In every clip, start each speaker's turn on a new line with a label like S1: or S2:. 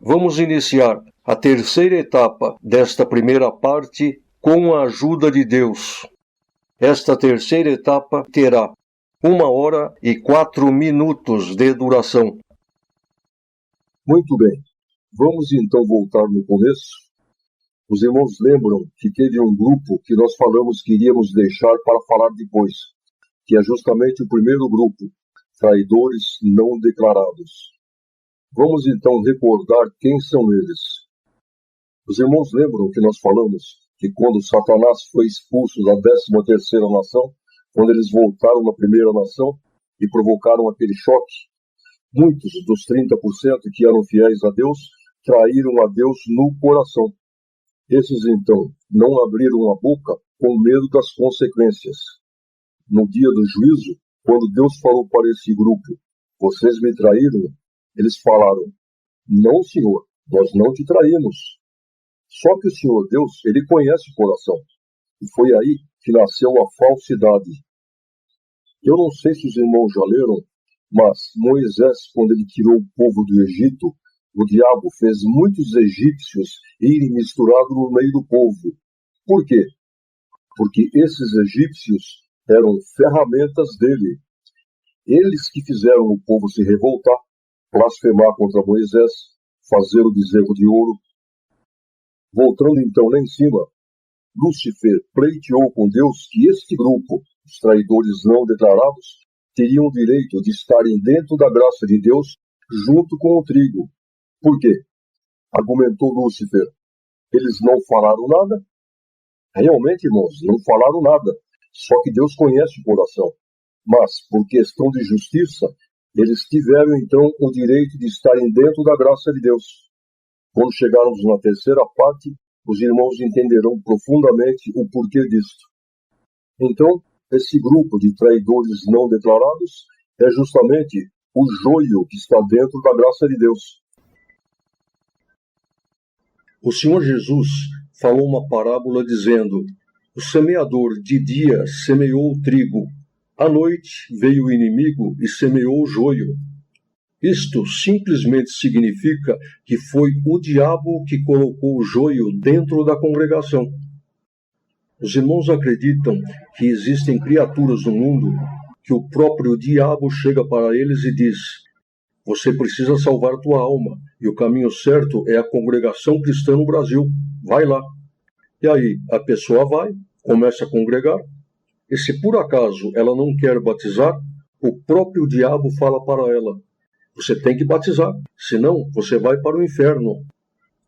S1: Vamos iniciar a terceira etapa desta primeira parte com a ajuda de Deus. Esta terceira etapa terá 1 hora e 4 minutos de duração.
S2: Muito bem. Vamos então voltar no começo. Os irmãos lembram que teve um grupo que nós falamos que iríamos deixar para falar depois, que é justamente o primeiro grupo, traidores não declarados. Vamos então recordar quem são eles. Os irmãos lembram que nós falamos que quando Satanás foi expulso da 13ª nação, quando eles voltaram na primeira nação e provocaram aquele choque, muitos dos 30% que eram fiéis a Deus traíram a Deus no coração. Esses, então, não abriram a boca com medo das consequências. No dia do juízo, quando Deus falou para esse grupo, vocês me traíram, eles falaram, não, Senhor, nós não te traímos. Só que o Senhor Deus, ele conhece o coração. E foi aí que nasceu a falsidade. Eu não sei se os irmãos já leram, mas Moisés, quando ele tirou o povo do Egito, o diabo fez muitos egípcios irem misturados no meio do povo. Por quê? Porque esses egípcios eram ferramentas dele. Eles que fizeram o povo se revoltar, blasfemar contra Moisés, fazer o bezerro de ouro. Voltando então lá em cima, Lúcifer pleiteou com Deus que este grupo, os traidores não declarados, teriam o direito de estarem dentro da graça de Deus junto com o trigo. Por quê? Argumentou Lúcifer. Eles não falaram nada? Realmente, irmãos, não falaram nada. Só que Deus conhece o coração. Mas, por questão de justiça, eles tiveram então o direito de estarem dentro da graça de Deus. Quando chegarmos na terceira parte, os irmãos entenderão profundamente o porquê disto. Então, esse grupo de traidores não declarados é justamente o joio que está dentro da graça de Deus.
S1: O Senhor Jesus falou uma parábola dizendo: o semeador de dia semeou o trigo, à noite veio o inimigo e semeou o joio. Isto simplesmente significa que foi o diabo que colocou o joio dentro da congregação. Os irmãos acreditam que existem criaturas no mundo que o próprio diabo chega para eles e diz: você precisa salvar tua alma, e o caminho certo é a congregação cristã no Brasil. Vai lá. E aí a pessoa vai, começa a congregar, e se por acaso ela não quer batizar, o próprio diabo fala para ela: você tem que batizar, senão você vai para o inferno.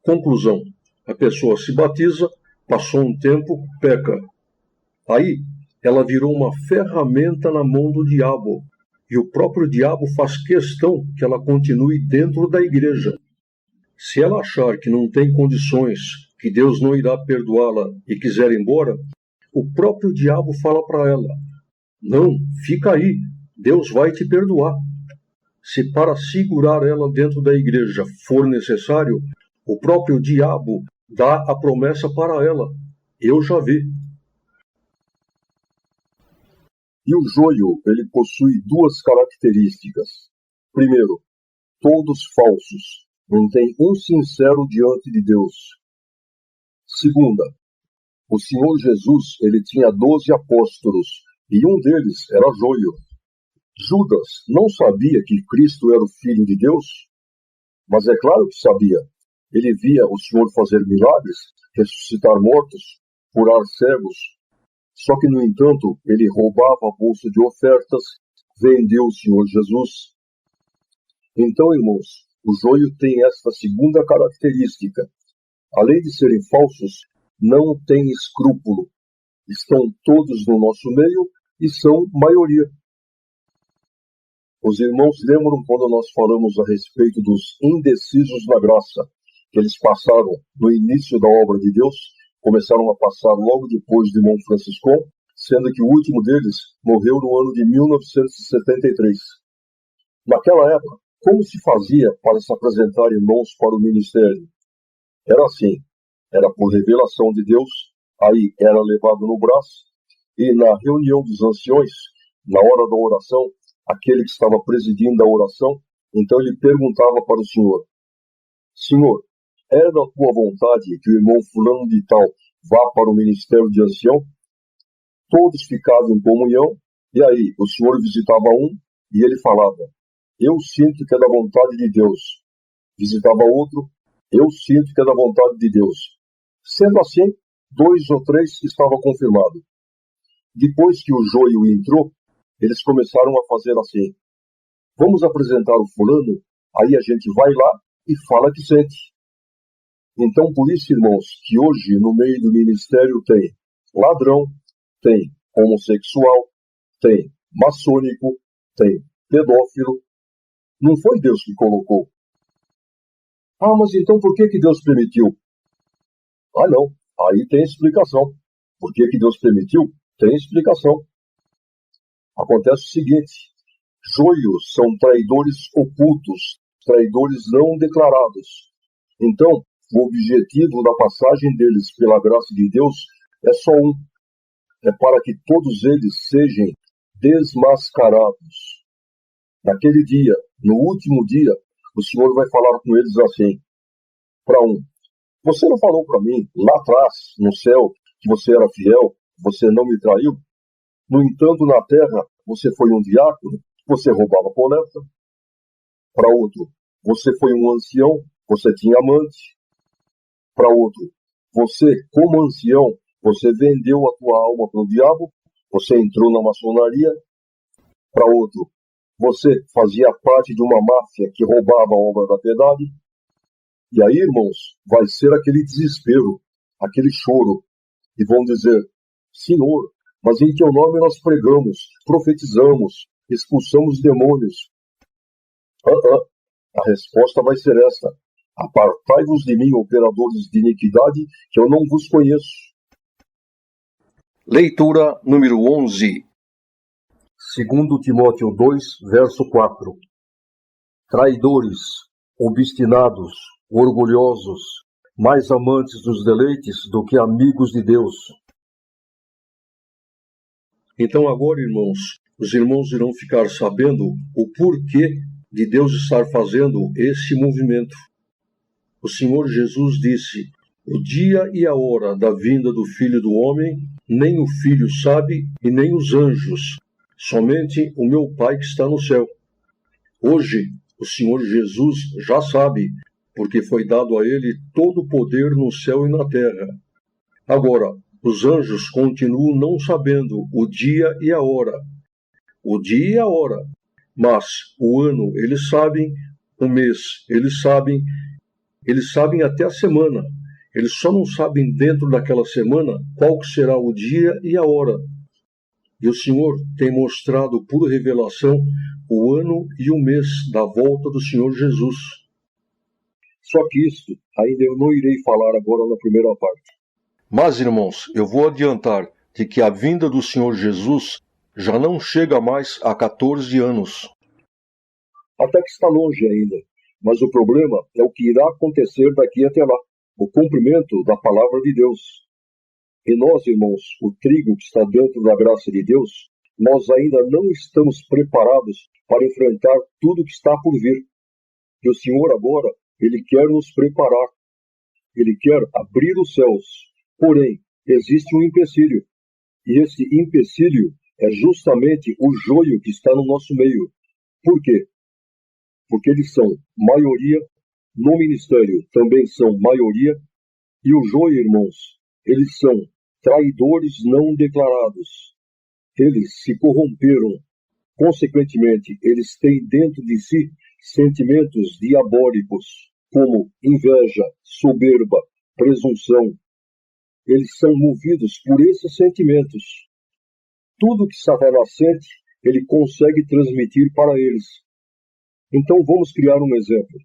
S1: Conclusão: a pessoa se batiza, passou um tempo, peca. Aí ela virou uma ferramenta na mão do diabo. E o próprio diabo faz questão que ela continue dentro da igreja. Se ela achar que não tem condições, que Deus não irá perdoá-la e quiser ir embora, o próprio diabo fala para ela: não, fica aí, Deus vai te perdoar. Se para segurar ela dentro da igreja for necessário, o próprio diabo dá a promessa para ela. Eu já vi.
S2: E o joio, ele possui duas características. Primeiro, todos falsos, não tem um sincero diante de Deus. Segunda, o Senhor Jesus, ele tinha 12 apóstolos, e um deles era joio. Judas não sabia que Cristo era o Filho de Deus? Mas é claro que sabia. Ele via o Senhor fazer milagres, ressuscitar mortos, curar cegos. Só que, no entanto, ele roubava a bolsa de ofertas, vendeu o Senhor Jesus. Então, irmãos, o joio tem esta segunda característica. Além de serem falsos, não têm escrúpulo. Estão todos no nosso meio e são maioria. Os irmãos lembram quando nós falamos a respeito dos indecisos na graça, que eles passaram no início da obra de Deus, começaram a passar logo depois do irmão Franciscão, sendo que o último deles morreu no ano de 1973. Naquela época, como se fazia para se apresentar irmãos para o ministério? Era assim, era por revelação de Deus, aí era levado no braço, e na reunião dos anciões, na hora da oração, aquele que estava presidindo a oração, então ele perguntava para o Senhor: Senhor, é da tua vontade que o irmão fulano de tal vá para o ministério de ancião? Todos ficavam em comunhão, e aí o Senhor visitava um, e ele falava, eu sinto que é da vontade de Deus. Visitava outro, eu sinto que é da vontade de Deus. Sendo assim, 2 ou 3 estava confirmado. Depois que o joio entrou, eles começaram a fazer assim, vamos apresentar o fulano, aí a gente vai lá e fala que sente. Então, por isso, irmãos, que hoje no meio do ministério tem ladrão, tem homossexual, tem maçônico, tem pedófilo. Não foi Deus que colocou. Ah, mas então por que Deus permitiu? Ah, não. Aí tem explicação. Por que Deus permitiu? Tem explicação. Acontece o seguinte. Joios são traidores ocultos, traidores não declarados. Então, o objetivo da passagem deles pela graça de Deus é só um. É para que todos eles sejam desmascarados. Naquele dia, no último dia, o Senhor vai falar com eles assim. Para um, você não falou para mim, lá atrás, no céu, que você era fiel, você não me traiu? No entanto, na terra, você foi um diácono, você roubava coleta. Para outro, você foi um ancião, você tinha amante. Para outro, você, como ancião, você vendeu a tua alma para o diabo, você entrou na maçonaria. Para outro, você fazia parte de uma máfia que roubava a obra da piedade. E aí, irmãos, vai ser aquele desespero, aquele choro. E vão dizer, Senhor, mas em teu nome nós pregamos, profetizamos, expulsamos demônios. A resposta vai ser essa. Apartai-vos de mim, operadores de iniquidade, que eu não vos conheço.
S1: Leitura número 11.
S2: 2 Timóteo 2, verso 4. Traidores, obstinados, orgulhosos, mais amantes dos deleites do que amigos de Deus.
S1: Então agora, irmãos, os irmãos irão ficar sabendo o porquê de Deus estar fazendo esse movimento. O Senhor Jesus disse, o dia e a hora da vinda do Filho do Homem, nem o Filho sabe e nem os anjos, somente o meu Pai que está no céu. Hoje, o Senhor Jesus já sabe, porque foi dado a ele todo o poder no céu e na terra. Agora, os anjos continuam não sabendo o dia e a hora. O dia e a hora. Mas o ano eles sabem, o mês eles sabem até a semana. Eles só não sabem dentro daquela semana qual que será o dia e a hora. E o Senhor tem mostrado por revelação o ano e o mês da volta do Senhor Jesus.
S2: Só que isso ainda eu não irei falar agora na primeira parte.
S1: Mas, irmãos, eu vou adiantar de que a vinda do Senhor Jesus já não chega mais a 14 anos.
S2: Até que está longe ainda, mas o problema é o que irá acontecer daqui até lá, o cumprimento da palavra de Deus. E nós, irmãos, o trigo que está dentro da graça de Deus, nós ainda não estamos preparados para enfrentar tudo que está por vir. E o Senhor agora, Ele quer nos preparar. Ele quer abrir os céus. Porém, existe um empecilho. E esse empecilho é justamente o joio que está no nosso meio. Por quê? Porque eles são maioria, no ministério também são maioria, e o joio, irmãos, eles são traidores não declarados. Eles se corromperam. Consequentemente, eles têm dentro de si sentimentos diabólicos, como inveja, soberba, presunção. Eles são movidos por esses sentimentos. Tudo que Satanás sente, ele consegue transmitir para eles. Então vamos criar um exemplo.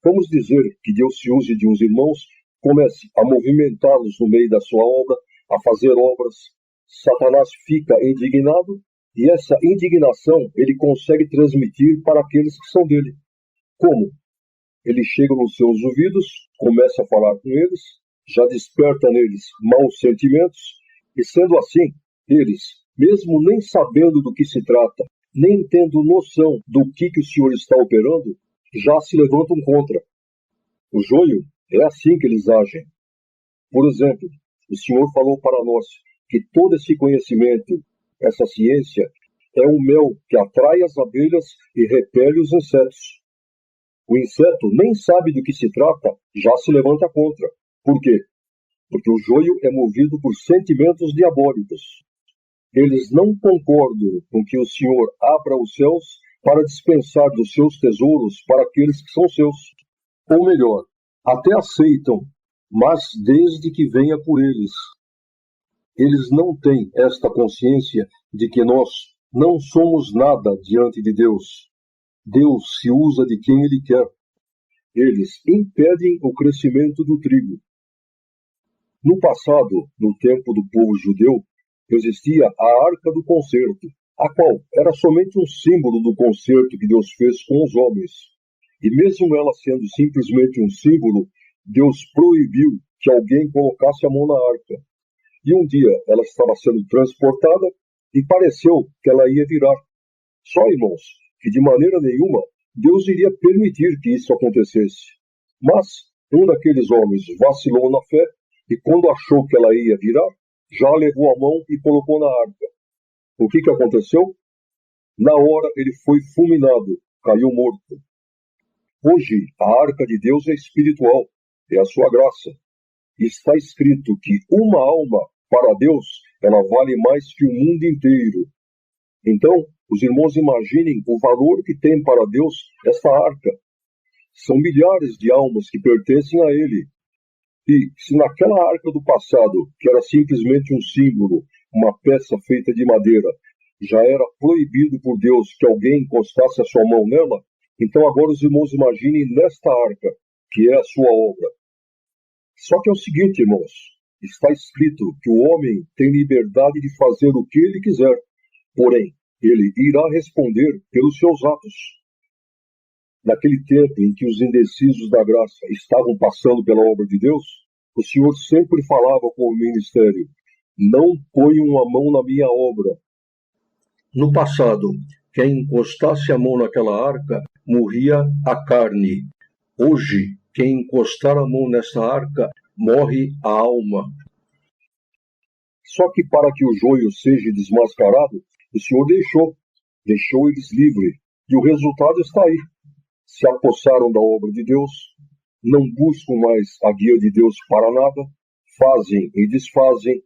S2: Vamos dizer que Deus se use de uns irmãos, comece a movimentá-los no meio da sua obra, a fazer obras. Satanás fica indignado e essa indignação ele consegue transmitir para aqueles que são dele. Como? Ele chega nos seus ouvidos, começa a falar com eles, já desperta neles maus sentimentos, e sendo assim, eles, mesmo nem sabendo do que se trata, nem tendo noção do que o Senhor está operando, já se levantam contra. O joio é assim que eles agem. Por exemplo, o Senhor falou para nós que todo esse conhecimento, essa ciência, é um mel que atrai as abelhas e repele os insetos. O inseto nem sabe do que se trata, já se levanta contra. Por quê? Porque o joio é movido por sentimentos diabólicos. Eles não concordam com que o Senhor abra os céus para dispensar dos seus tesouros para aqueles que são seus. Ou melhor, até aceitam, mas desde que venha por eles. Eles não têm esta consciência de que nós não somos nada diante de Deus. Deus se usa de quem Ele quer. Eles impedem o crescimento do trigo. No passado, no tempo do povo judeu, existia a Arca do Concerto, a qual era somente um símbolo do concerto que Deus fez com os homens. E mesmo ela sendo simplesmente um símbolo, Deus proibiu que alguém colocasse a mão na arca. E um dia ela estava sendo transportada e pareceu que ela ia virar. Só, irmãos, que de maneira nenhuma Deus iria permitir que isso acontecesse. Mas um daqueles homens vacilou na fé e quando achou que ela ia virar, já levou a mão e colocou na arca. O que aconteceu? Na hora ele foi fulminado, caiu morto. Hoje a arca de Deus é espiritual, é a sua graça. Está escrito que uma alma para Deus, ela vale mais que o mundo inteiro. Então, os irmãos imaginem o valor que tem para Deus esta arca. São milhares de almas que pertencem a Ele. E se naquela arca do passado, que era simplesmente um símbolo, uma peça feita de madeira, já era proibido por Deus que alguém encostasse a sua mão nela, então agora os irmãos imaginem nesta arca, que é a sua obra. Só que é o seguinte, irmãos, está escrito que o homem tem liberdade de fazer o que ele quiser, porém, ele irá responder pelos seus atos. Naquele tempo em que os indecisos da graça estavam passando pela obra de Deus, o Senhor sempre falava com o ministério: não ponham a mão na minha obra.
S1: No passado, quem encostasse a mão naquela arca morria a carne. Hoje, quem encostar a mão nessa arca morre a alma.
S2: Só que para que o joio seja desmascarado, o Senhor deixou eles livres, e o resultado está aí. Se apossaram da obra de Deus, não buscam mais a guia de Deus para nada, fazem e desfazem,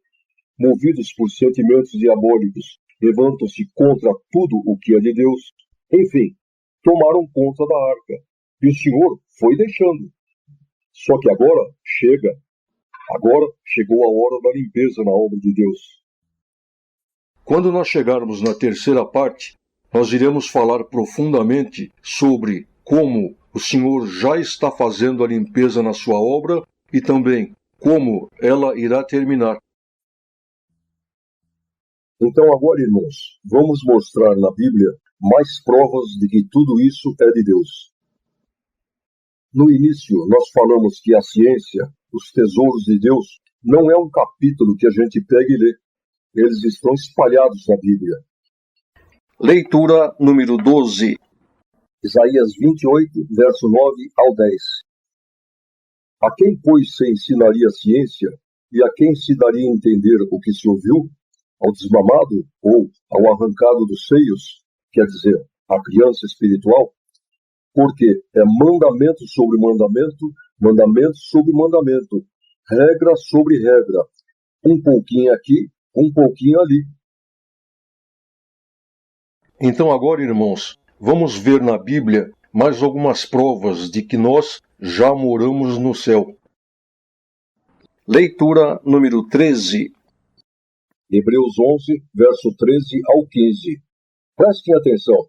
S2: movidos por sentimentos diabólicos, levantam-se contra tudo o que é de Deus. Enfim, tomaram conta da arca, e o Senhor foi deixando. Só que agora chegou a hora da limpeza na obra de Deus.
S1: Quando nós chegarmos na terceira parte, nós iremos falar profundamente sobre como o Senhor já está fazendo a limpeza na sua obra e também como ela irá terminar.
S2: Então agora, irmãos, vamos mostrar na Bíblia mais provas de que tudo isso é de Deus. No início, nós falamos que a ciência, os tesouros de Deus, não é um capítulo que a gente pega e lê. Eles estão espalhados na Bíblia.
S1: Leitura número 12.
S2: Isaías 28, verso 9 ao 10. A quem, pois, se ensinaria a ciência, e a quem se daria a entender o que se ouviu? Ao desmamado, ou ao arrancado dos seios, quer dizer, à criança espiritual? Porque é mandamento sobre mandamento, mandamento sobre mandamento, regra sobre regra, um pouquinho aqui, um pouquinho ali.
S1: Então agora, irmãos, vamos ver na Bíblia mais algumas provas de que nós já moramos no céu. Leitura número 13.
S2: Hebreus 11, verso 13 ao 15. Prestem atenção.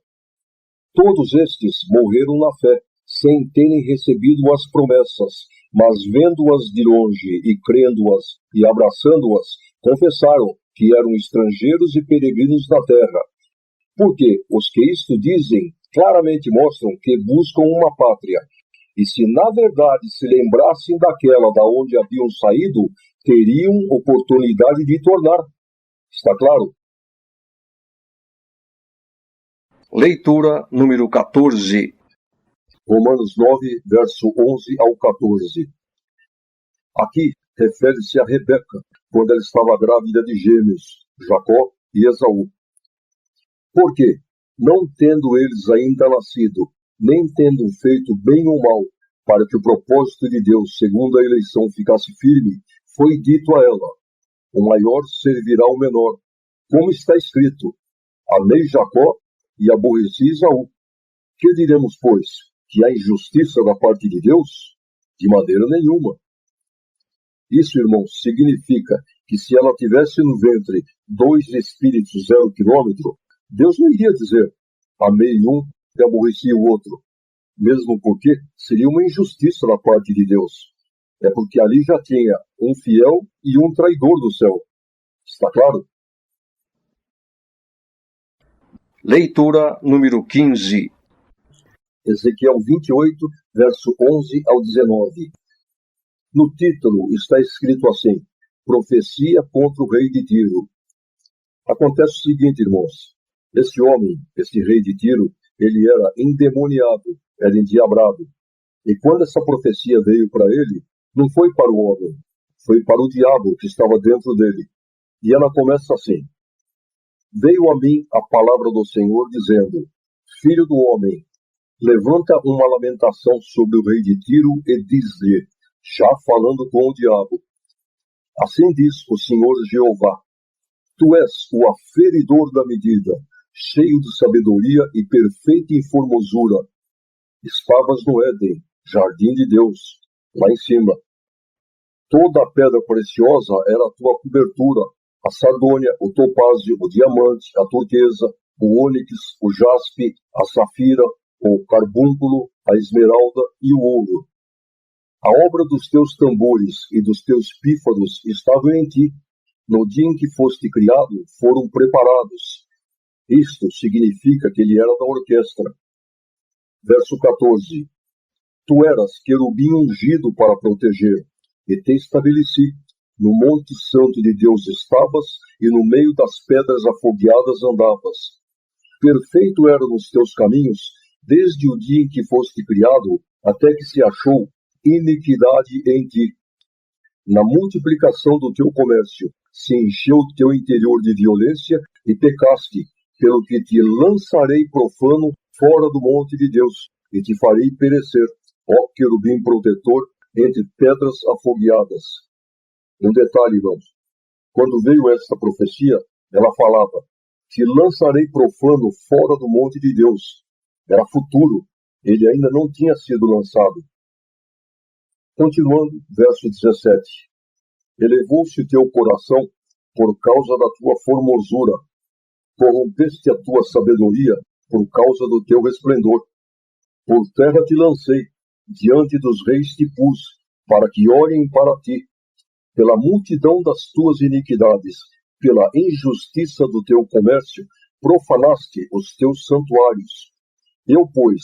S2: Todos estes morreram na fé, sem terem recebido as promessas, mas vendo-as de longe e crendo-as e abraçando-as, confessaram que eram estrangeiros e peregrinos na terra. Porque os que isto dizem claramente mostram que buscam uma pátria. E se na verdade se lembrassem daquela da onde haviam saído, teriam oportunidade de tornar. Está claro?
S1: Leitura número 14.
S2: Romanos 9, verso 11 ao 14. Aqui refere-se a Rebeca, quando ela estava grávida de gêmeos, Jacó e Esaú. Por quê? Não tendo eles ainda nascido, nem tendo feito bem ou mal, para que o propósito de Deus, segundo a eleição, ficasse firme, foi dito a ela: o maior servirá ao menor. Como está escrito: amei Jacó e aborreci Esaú. Que diremos, pois? Que há injustiça da parte de Deus? De maneira nenhuma. Isso, irmãos, significa que se ela tivesse no ventre 2 espíritos 0 quilômetro, Deus não iria dizer: amei um e aborreci o outro. Mesmo porque seria uma injustiça da parte de Deus. É porque ali já tinha um fiel e um traidor do céu. Está claro?
S1: Leitura número 15.
S2: Ezequiel 28, verso 11 ao 19. No título está escrito assim: profecia contra o rei de Tiro. Acontece o seguinte, irmãos. Esse homem, esse rei de Tiro, ele era endemoniado, era endiabrado. E quando essa profecia veio para ele, não foi para o homem, foi para o diabo que estava dentro dele. E ela começa assim: veio a mim a palavra do Senhor, dizendo: filho do homem, levanta uma lamentação sobre o rei de Tiro e diz-lhe, já falando com o diabo: assim diz o Senhor Jeová: tu és o aferidor da medida, cheio de sabedoria e perfeito em formosura. Estavas no Éden, jardim de Deus, lá em cima. Toda a pedra preciosa era a tua cobertura: a sardônia, o topázio, o diamante, a turquesa, o ônix, o jaspe, a safira, o carbúnculo, a esmeralda e o ouro. A obra dos teus tambores e dos teus pífaros estavam em ti. No dia em que foste criado, foram preparados. Isto significa que ele era da orquestra. Verso 14. Tu eras querubim ungido para proteger, e te estabeleci. No monte santo de Deus estavas, e no meio das pedras afogueadas andavas. Perfeito eram os teus caminhos, desde o dia em que foste criado, até que se achou iniquidade em ti. Na multiplicação do teu comércio, se encheu o teu interior de violência, e pecaste, pelo que te lançarei profano fora do monte de Deus, e te farei perecer, ó querubim protetor, entre pedras afogueadas. Um detalhe, irmãos. Quando veio esta profecia, ela falava: te lançarei profano fora do monte de Deus. Era futuro. Ele ainda não tinha sido lançado. Continuando, verso 17. Elevou-se o teu coração por causa da tua formosura. Corrompeste a tua sabedoria por causa do teu resplendor. Por terra te lancei, diante dos reis te pus, para que olhem para ti. Pela multidão das tuas iniquidades, pela injustiça do teu comércio, profanaste os teus santuários. Eu, pois,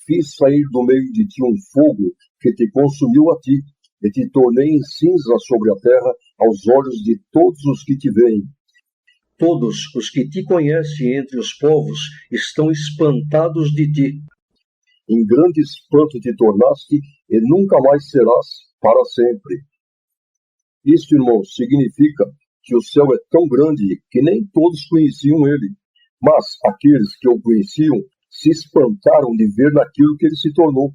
S2: fiz sair do meio de ti um fogo que te consumiu a ti, e te tornei em cinza sobre a terra aos olhos de todos os que te veem.
S1: Todos os que te conhecem entre os povos estão espantados de ti.
S2: Em grande espanto te tornaste, e nunca mais serás para sempre. Isto, irmãos, significa que o céu é tão grande que nem todos conheciam ele, mas aqueles que o conheciam se espantaram de ver naquilo que ele se tornou.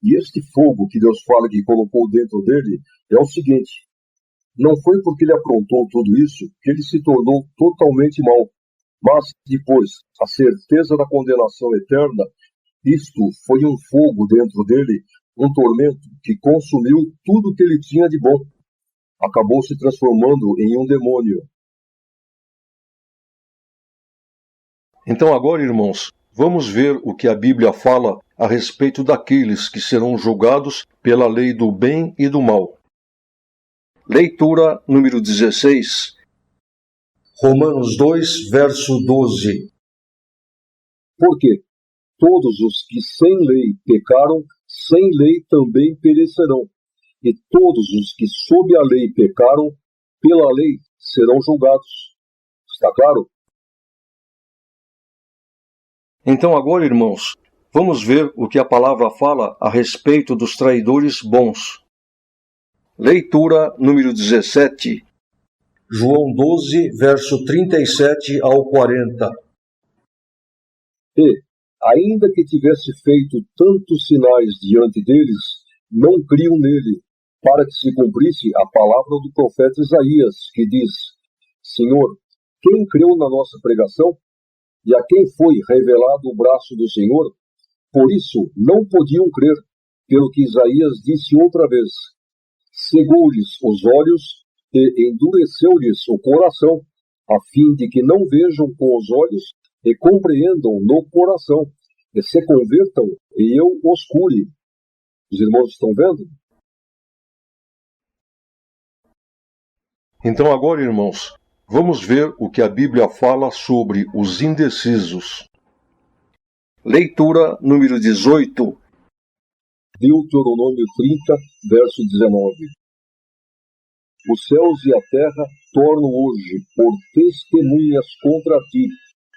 S2: E este fogo que Deus fala que colocou dentro dele é o seguinte: não foi porque ele aprontou tudo isso que ele se tornou totalmente mau, mas depois a certeza da condenação eterna. Isto foi um fogo dentro dele, um tormento que consumiu tudo que ele tinha de bom. Acabou se transformando em um demônio.
S1: Então agora, irmãos, vamos ver o que a Bíblia fala a respeito daqueles que serão julgados pela lei do bem e do mal. Leitura número 16. Romanos 2, verso 12.
S2: Porque todos os que sem lei pecaram, sem lei também perecerão. E todos os que sob a lei pecaram, pela lei serão julgados. Está claro?
S1: Então agora, irmãos, vamos ver o que a palavra fala a respeito dos traidores bons. Leitura número 17. João 12, verso 37 ao 40.
S2: E, ainda que tivesse feito tantos sinais diante deles, não criam nele, para que se cumprisse a palavra do profeta Isaías, que diz: Senhor, quem creu na nossa pregação? E a quem foi revelado o braço do Senhor? Por isso não podiam crer, pelo que Isaías disse outra vez: cegou-lhes os olhos e endureceu-lhes o coração, a fim de que não vejam com os olhos e compreendam no coração, e se convertam e eu os cure. Os irmãos estão vendo?
S1: Então agora, irmãos, vamos ver o que a Bíblia fala sobre os indecisos. Leitura número 18.
S2: Deuteronômio 30, verso 19. Os céus e a terra tornam hoje por testemunhas contra ti,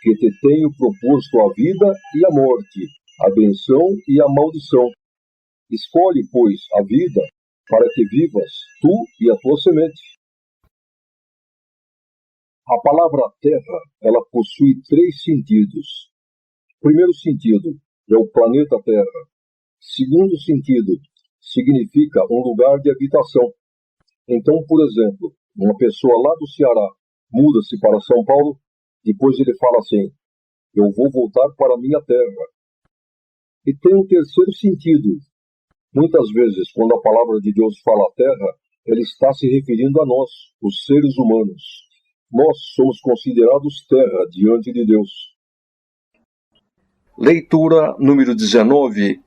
S2: que te tenho proposto a vida e a morte, a benção e a maldição. Escolhe, pois, a vida, para que vivas, tu e a tua semente. A palavra terra, ela possui 3 sentidos. Primeiro sentido é o planeta Terra. Segundo sentido, significa um lugar de habitação. Então, por exemplo, uma pessoa lá do Ceará muda-se para São Paulo, depois ele fala assim: eu vou voltar para a minha terra. E tem um terceiro sentido. Muitas vezes, quando a palavra de Deus fala terra, ele está se referindo a nós, os seres humanos. Nós somos considerados terra diante de Deus.
S1: Leitura número 19.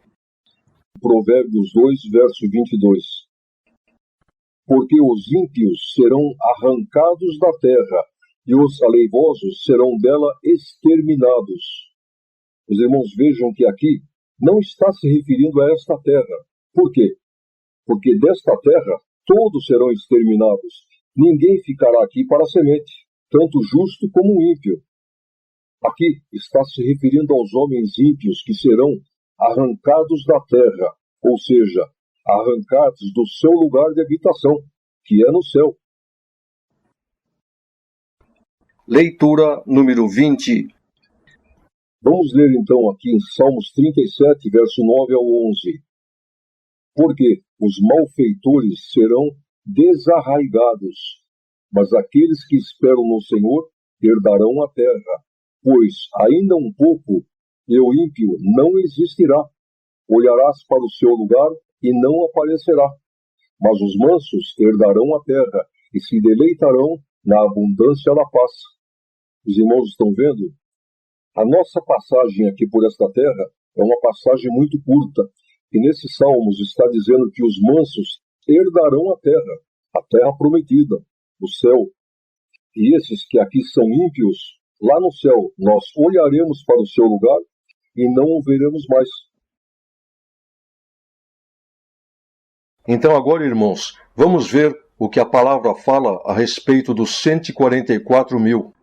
S2: Provérbios 2, verso 22. Porque os ímpios serão arrancados da terra, e os aleivosos serão dela exterminados. Os irmãos vejam que aqui não está se referindo a esta terra. Por quê? Porque desta terra todos serão exterminados. Ninguém ficará aqui para semente, tanto justo como ímpio. Aqui está se referindo aos homens ímpios que serão arrancados da terra, ou seja, arrancados do seu lugar de habitação, que é no céu.
S1: Leitura número 20.
S2: Vamos ler então aqui em Salmos 37, verso 9 ao 11. Porque os malfeitores serão desarraigados, mas aqueles que esperam no Senhor herdarão a terra. Pois ainda um pouco, e o ímpio não existirá. Olharás para o seu lugar e não aparecerá. Mas os mansos herdarão a terra e se deleitarão na abundância da paz. Os irmãos estão vendo? A nossa passagem aqui por esta terra é uma passagem muito curta. E nesses salmos está dizendo que os mansos herdarão a terra prometida, o céu. E esses que aqui são ímpios, lá no céu, nós olharemos para o seu lugar e não o veremos mais.
S1: Então agora, irmãos, vamos ver o que a palavra fala a respeito dos 144 mil.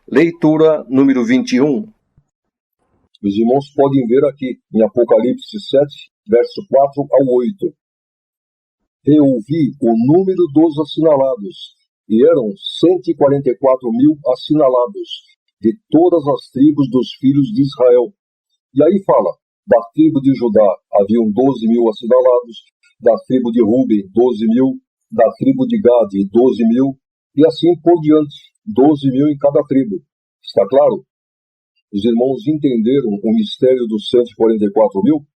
S1: Leitura número 21.
S2: Os irmãos podem ver aqui em Apocalipse 7, verso 4 ao 8. Eu ouvi o número dos assinalados, e eram 144 mil assinalados, de todas as tribos dos filhos de Israel. E aí fala, da tribo de Judá haviam 12 mil assinalados, da tribo de Ruben 12 mil, da tribo de Gade 12 mil, e assim por diante, 12 mil em cada tribo. Está claro? Os irmãos entenderam o mistério dos 144 mil?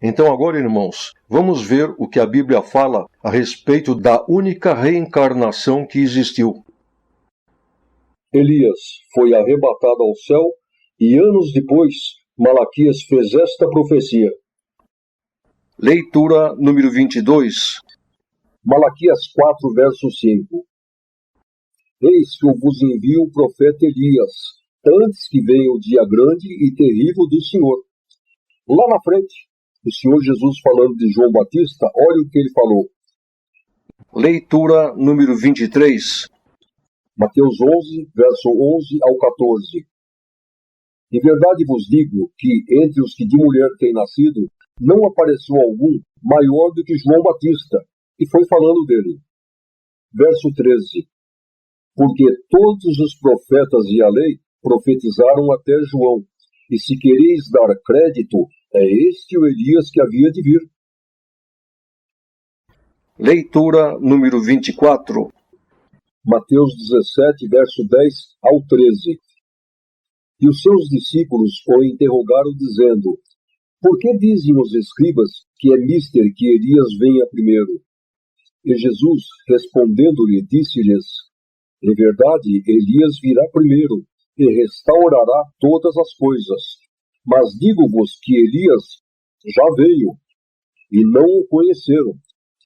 S1: Então agora, irmãos, vamos ver o que a Bíblia fala a respeito da única reencarnação que existiu.
S2: Elias foi arrebatado ao céu e anos depois Malaquias fez esta profecia.
S1: Leitura número 22.
S2: Malaquias 4, verso 5. Eis que eu vos envio o profeta Elias, antes que venha o dia grande e terrível do Senhor. Lá na frente, o Senhor Jesus falando de João Batista, olha o que ele falou.
S1: Leitura número 23.
S2: Mateus 11, verso 11 ao 14. Em verdade vos digo que entre os que de mulher têm nascido, não apareceu algum maior do que João Batista, e foi falando dele. Verso 13. Porque todos os profetas e a lei profetizaram até João, e se quereis dar crédito, é este o Elias que havia de vir.
S1: Leitura número 24.
S2: Mateus 17, verso 10 ao 13. E os seus discípulos o interrogaram, dizendo: Por que dizem os escribas que é mister que Elias venha primeiro? E Jesus, respondendo-lhe, disse-lhes: Em verdade, Elias virá primeiro, e restaurará todas as coisas. Mas digo-vos que Elias já veio, e não o conheceram,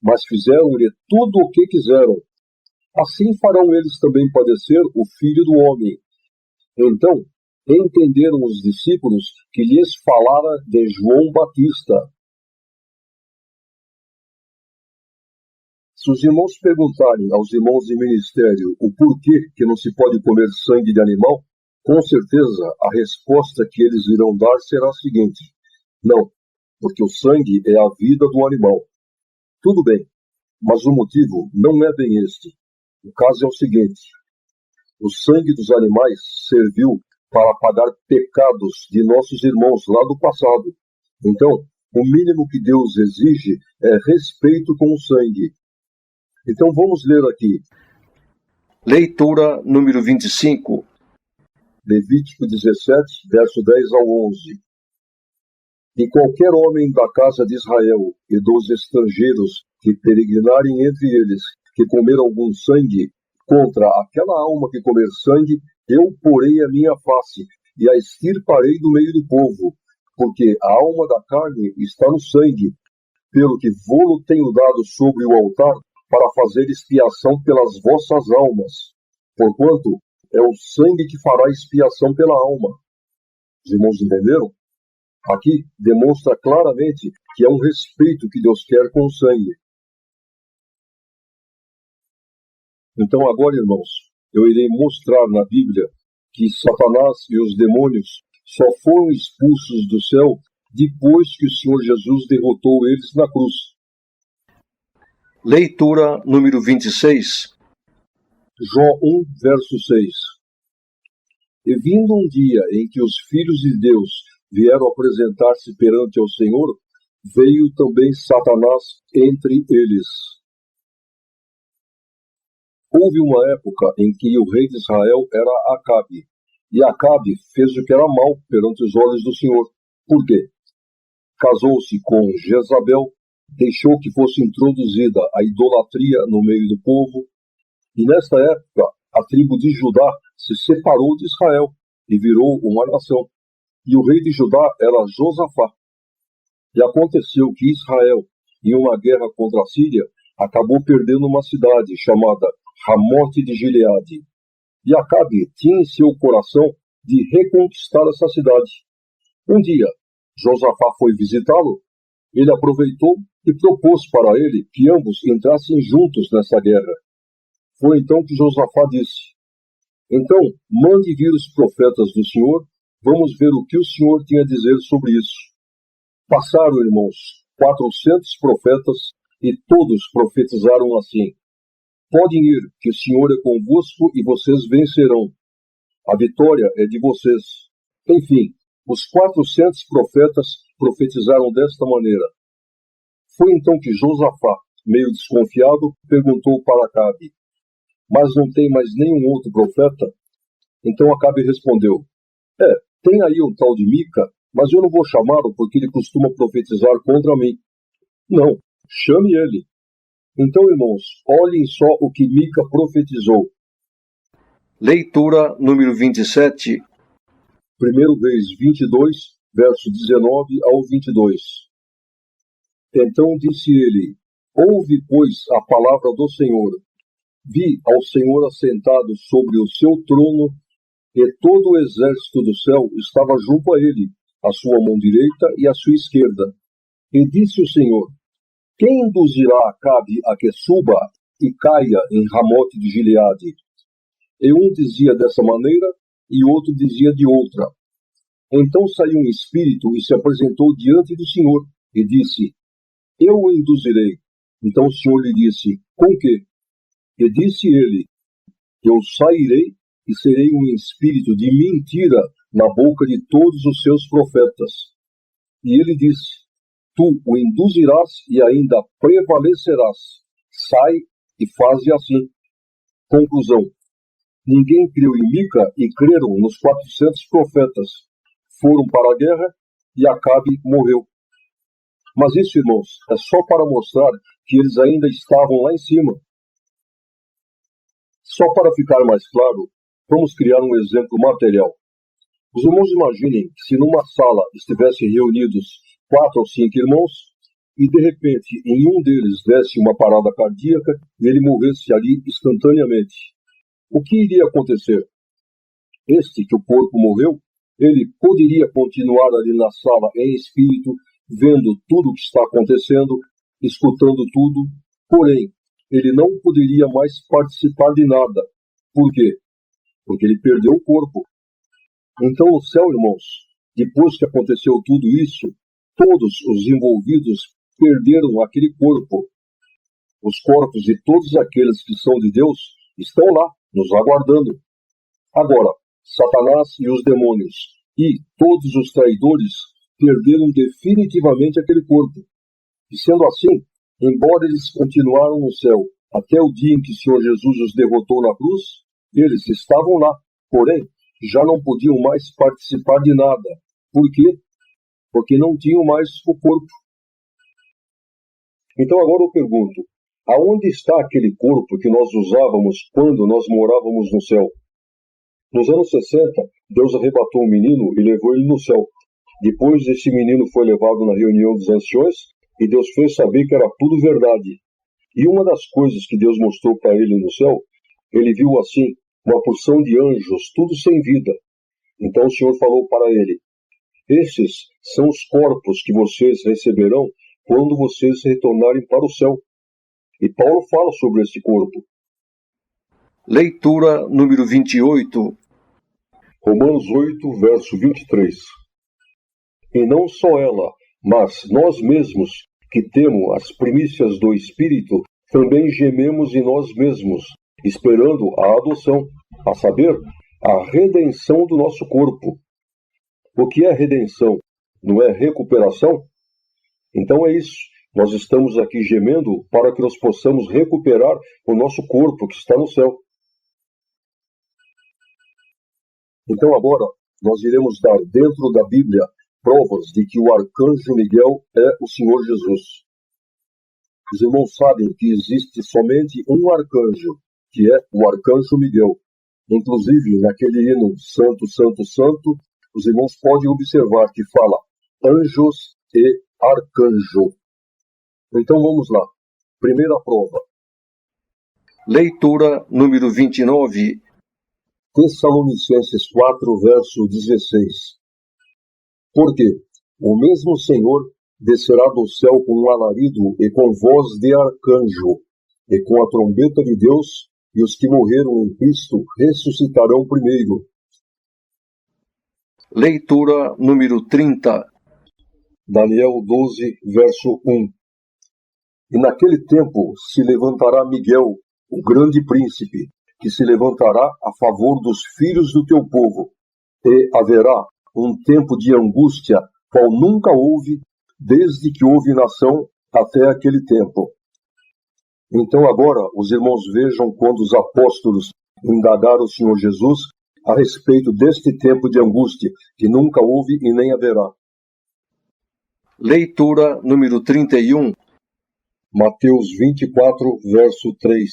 S2: mas fizeram-lhe tudo o que quiseram. Assim farão eles também padecer o Filho do Homem. Então, entenderam os discípulos que lhes falara de João Batista. Se os irmãos perguntarem aos irmãos de ministério o porquê que não se pode comer sangue de animal, com certeza a resposta que eles irão dar será a seguinte: não, porque o sangue é a vida do animal. Tudo bem, mas o motivo não é bem este. O caso é o seguinte: o sangue dos animais serviu para pagar pecados de nossos irmãos lá do passado. Então, o mínimo que Deus exige é respeito com o sangue. Então vamos ler aqui.
S1: Leitura número 25.
S2: Levítico 17, verso 10 ao 11. E qualquer homem da casa de Israel e dos estrangeiros que peregrinarem entre eles, que comer algum sangue, contra aquela alma que comer sangue, eu porei a minha face e a extirparei do meio do povo, porque a alma da carne está no sangue, pelo que vô-lo tenho dado sobre o altar para fazer expiação pelas vossas almas, porquanto é o sangue que fará expiação pela alma. Os irmãos entenderam? Aqui demonstra claramente que é um respeito que Deus quer com o sangue. Então agora, irmãos, eu irei mostrar na Bíblia que Satanás e os demônios só foram expulsos do céu depois que o Senhor Jesus derrotou eles na cruz.
S1: Leitura número 26.
S2: Jó 1, verso 6. E vindo um dia em que os filhos de Deus vieram apresentar-se perante ao Senhor, veio também Satanás entre eles. Houve uma época em que o rei de Israel era Acabe, e Acabe fez o que era mal perante os olhos do Senhor. Por quê? Casou-se com Jezabel, deixou que fosse introduzida a idolatria no meio do povo, e nesta época a tribo de Judá se separou de Israel e virou uma nação. E o rei de Judá era Josafá. E aconteceu que Israel, em uma guerra contra a Síria, acabou perdendo uma cidade chamada Ramote de Gileade. E Acabe tinha em seu coração de reconquistar essa cidade. Um dia, Josafá foi visitá-lo. Ele aproveitou e propôs para ele que ambos entrassem juntos nessa guerra. Foi então que Josafá disse: Então, mande vir os profetas do Senhor, vamos ver o que o Senhor tem a dizer sobre isso. Passaram, irmãos, 400 profetas, e todos profetizaram assim: Podem ir, que o Senhor é convosco e vocês vencerão. A vitória é de vocês. Enfim, os 400 profetas profetizaram desta maneira. Foi então que Josafá, meio desconfiado, perguntou para Acabe: Mas não tem mais nenhum outro profeta? Então Acabe respondeu: tem aí um tal de Mica, mas eu não vou chamá-lo porque ele costuma profetizar contra mim. Não, chame ele. Então, irmãos, olhem só o que Mica profetizou.
S1: Leitura número 27.
S2: 1 Reis 22, verso 19 ao 22. Então disse ele: Ouve, pois, a palavra do Senhor. Vi ao Senhor assentado sobre o seu trono, e todo o exército do céu estava junto a ele, a sua mão direita e a sua esquerda. E disse o Senhor: Quem induzirá Acabe a que suba e caia em Ramote de Gileade? E um dizia dessa maneira, e outro dizia de outra. Então saiu um espírito e se apresentou diante do Senhor, e disse: Eu o induzirei. Então o Senhor lhe disse: Com que? E disse ele: Eu sairei e serei um espírito de mentira na boca de todos os seus profetas. E ele disse: Tu o induzirás e ainda prevalecerás. Sai e faze assim. Conclusão: ninguém creu em Mica e creram nos 400 profetas. Foram para a guerra e Acabe morreu. Mas isso, irmãos, é só para mostrar que eles ainda estavam lá em cima. Só para ficar mais claro, vamos criar um exemplo material. Os irmãos imaginem que se numa sala estivessem reunidos 4 ou 5 irmãos e de repente em um deles desse uma parada cardíaca e ele morresse ali instantaneamente. O que iria acontecer? Este que o corpo morreu, ele poderia continuar ali na sala em espírito, vendo tudo o que está acontecendo, escutando tudo, porém, ele não poderia mais participar de nada. Por quê? Porque ele perdeu o corpo. Então o céu, irmãos, depois que aconteceu tudo isso, todos os envolvidos perderam aquele corpo. Os corpos de todos aqueles que são de Deus estão lá, nos aguardando. Agora, Satanás e os demônios e todos os traidores perderam definitivamente aquele corpo. E sendo assim, embora eles continuaram no céu até o dia em que o Senhor Jesus os derrotou na cruz, eles estavam lá, porém, já não podiam mais participar de nada. Por quê? Porque não tinham mais o corpo. Então agora eu pergunto, aonde está aquele corpo que nós usávamos quando nós morávamos no céu? Nos anos 60, Deus arrebatou um menino e levou ele no céu. Depois esse menino foi levado na reunião dos anciões e Deus fez saber que era tudo verdade. E uma das coisas que Deus mostrou para ele no céu, ele viu assim, uma porção de anjos, tudo sem vida. Então o Senhor falou para ele: esses são os corpos que vocês receberão quando vocês retornarem para o céu. E Paulo fala sobre esse corpo.
S1: Leitura número 28.
S2: Romanos 8, verso 23. E não só ela, mas nós mesmos, que temos as primícias do Espírito, também gememos em nós mesmos, esperando a adoção, a saber, a redenção do nosso corpo. O que é redenção? Não é recuperação? Então é isso. Nós estamos aqui gemendo para que nós possamos recuperar o nosso corpo que está no céu. Então agora nós iremos dar dentro da Bíblia provas de que o arcanjo Miguel é o Senhor Jesus. Os irmãos sabem que existe somente um arcanjo, que é o arcanjo Miguel. Inclusive, naquele hino Santo, Santo, Santo, os irmãos podem observar que fala anjos e arcanjo. Então vamos lá. Primeira prova.
S1: Leitura número 29.
S2: Tessalonicenses 4, verso 16. Porque o mesmo Senhor descerá do céu com um alarido e com voz de arcanjo, e com a trombeta de Deus, e os que morreram em Cristo ressuscitarão primeiro.
S1: Leitura número 30.
S2: Daniel 12, verso 1. E naquele tempo se levantará Miguel, o grande príncipe, que se levantará a favor dos filhos do teu povo, e haverá um tempo de angústia, qual nunca houve, desde que houve nação até aquele tempo. Então agora os irmãos vejam quando os apóstolos indagaram o Senhor Jesus a respeito deste tempo de angústia, que nunca houve e nem haverá.
S1: Leitura número 31.
S2: Mateus 24, verso 3.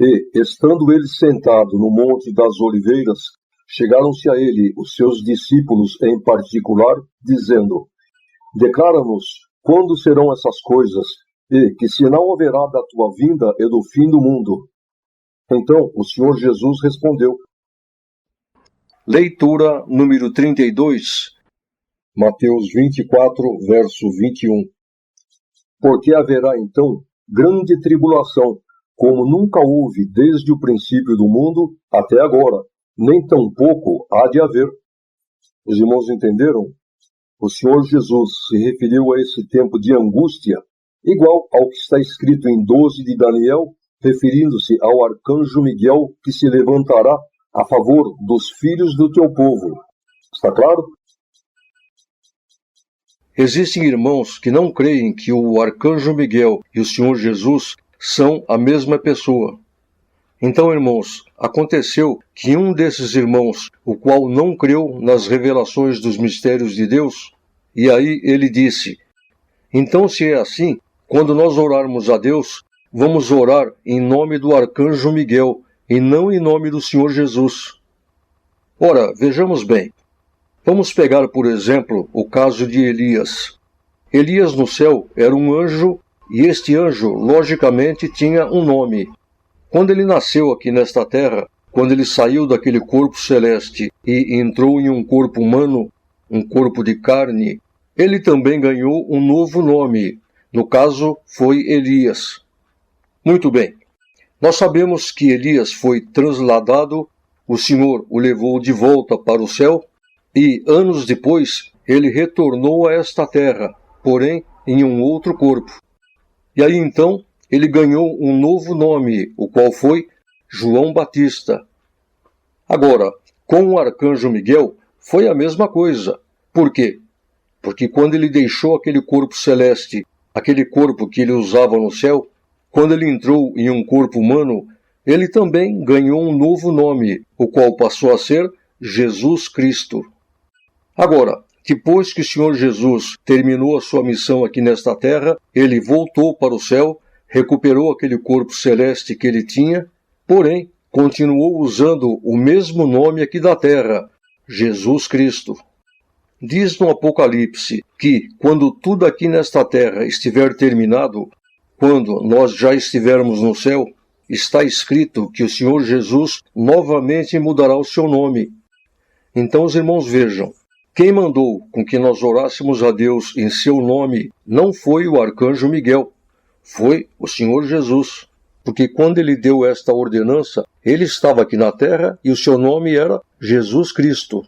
S2: E, estando ele sentado no Monte das Oliveiras, chegaram-se a ele os seus discípulos em particular, dizendo: Declara-nos quando serão essas coisas, e que sinal haverá da tua vinda e do fim do mundo. Então o Senhor Jesus respondeu.
S1: Leitura número 32.
S2: Mateus 24, verso 21. Porque haverá então grande tribulação, como nunca houve desde o princípio do mundo até agora, nem tampouco há de haver. Os irmãos entenderam? O Senhor Jesus se referiu a esse tempo de angústia, igual ao que está escrito em 12 de Daniel, referindo-se ao arcanjo Miguel que se levantará a favor dos filhos do teu povo. Está claro?
S1: Existem irmãos que não creem que o arcanjo Miguel e o Senhor Jesus são a mesma pessoa. Então, irmãos, aconteceu que um desses irmãos, o qual não creu nas revelações dos mistérios de Deus, e aí ele disse: então, se é assim, quando nós orarmos a Deus, vamos orar em nome do arcanjo Miguel e não em nome do Senhor Jesus. Ora, vejamos bem. Vamos pegar, por exemplo, o caso de Elias. Elias no céu era um anjo e este anjo, logicamente, tinha um nome. Quando ele nasceu aqui nesta terra, quando ele saiu daquele corpo celeste e entrou em um corpo humano, um corpo de carne, ele também ganhou um novo nome. No caso, foi Elias. Muito bem. Nós sabemos que Elias foi transladado, o Senhor o levou de volta para o céu e, anos depois, ele retornou a esta terra, porém em um outro corpo. E aí então, ele ganhou um novo nome, o qual foi João Batista. Agora, com o arcanjo Miguel, foi a mesma coisa. Por quê? Porque quando ele deixou aquele corpo celeste, aquele corpo que ele usava no céu, quando ele entrou em um corpo humano, ele também ganhou um novo nome, o qual passou a ser Jesus Cristo. Agora, depois que o Senhor Jesus terminou a sua missão aqui nesta terra, ele voltou para o céu, recuperou aquele corpo celeste que ele tinha, porém, continuou usando o mesmo nome aqui da terra, Jesus Cristo. Diz no Apocalipse que, quando tudo aqui nesta terra estiver terminado, quando nós já estivermos no céu, está escrito que o Senhor Jesus novamente mudará o seu nome. Então os irmãos vejam, quem mandou com que nós orássemos a Deus em seu nome não foi o arcanjo Miguel, foi o Senhor Jesus. Porque quando ele deu esta ordenança, ele estava aqui na terra e o seu nome era Jesus Cristo.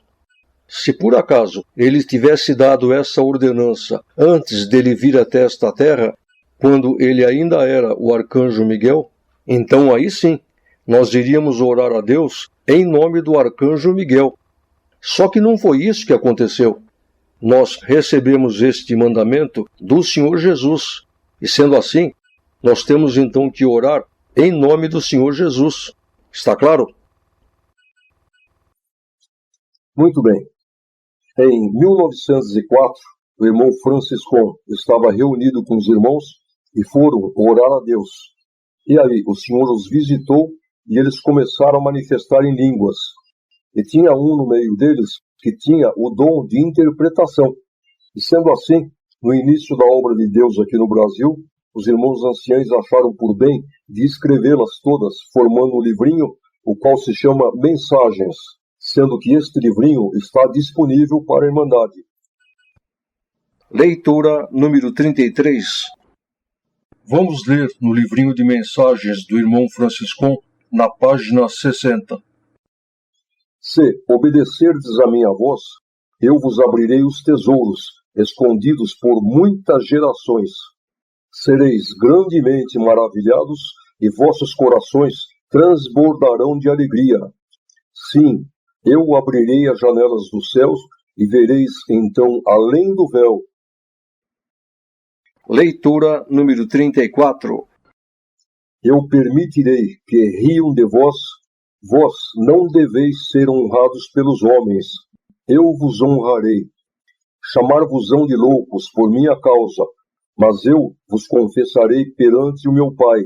S1: Se por acaso ele tivesse dado essa ordenança antes dele vir até esta terra, quando ele ainda era o arcanjo Miguel, então aí sim, nós iríamos orar a Deus em nome do arcanjo Miguel. Só que não foi isso que aconteceu. Nós recebemos este mandamento do Senhor Jesus. E sendo assim, nós temos então que orar em nome do Senhor Jesus. Está claro?
S2: Muito bem. Em 1904, o irmão Franciscon estava reunido com os irmãos e foram orar a Deus. E aí o Senhor os visitou e eles começaram a manifestar em línguas. E tinha um no meio deles que tinha o dom de interpretação. E sendo assim, no início da obra de Deus aqui no Brasil, os irmãos anciães acharam por bem de escrevê-las todas, formando um livrinho, o qual se chama Mensagens, sendo que este livrinho está disponível para a Irmandade.
S1: Leitura número 33. Vamos ler no livrinho de mensagens do irmão Franciscon, na página 60.
S2: Se obedecerdes a minha voz, eu vos abrirei os tesouros, escondidos por muitas gerações. Sereis grandemente maravilhados e vossos corações transbordarão de alegria. Sim, eu abrirei as janelas dos céus e vereis então além do véu.
S1: Leitura número 34.
S2: Eu permitirei que riam de vós. Vós não deveis ser honrados pelos homens. Eu vos honrarei. Chamar-vos-ão de loucos por minha causa, mas eu vos confessarei perante o meu Pai.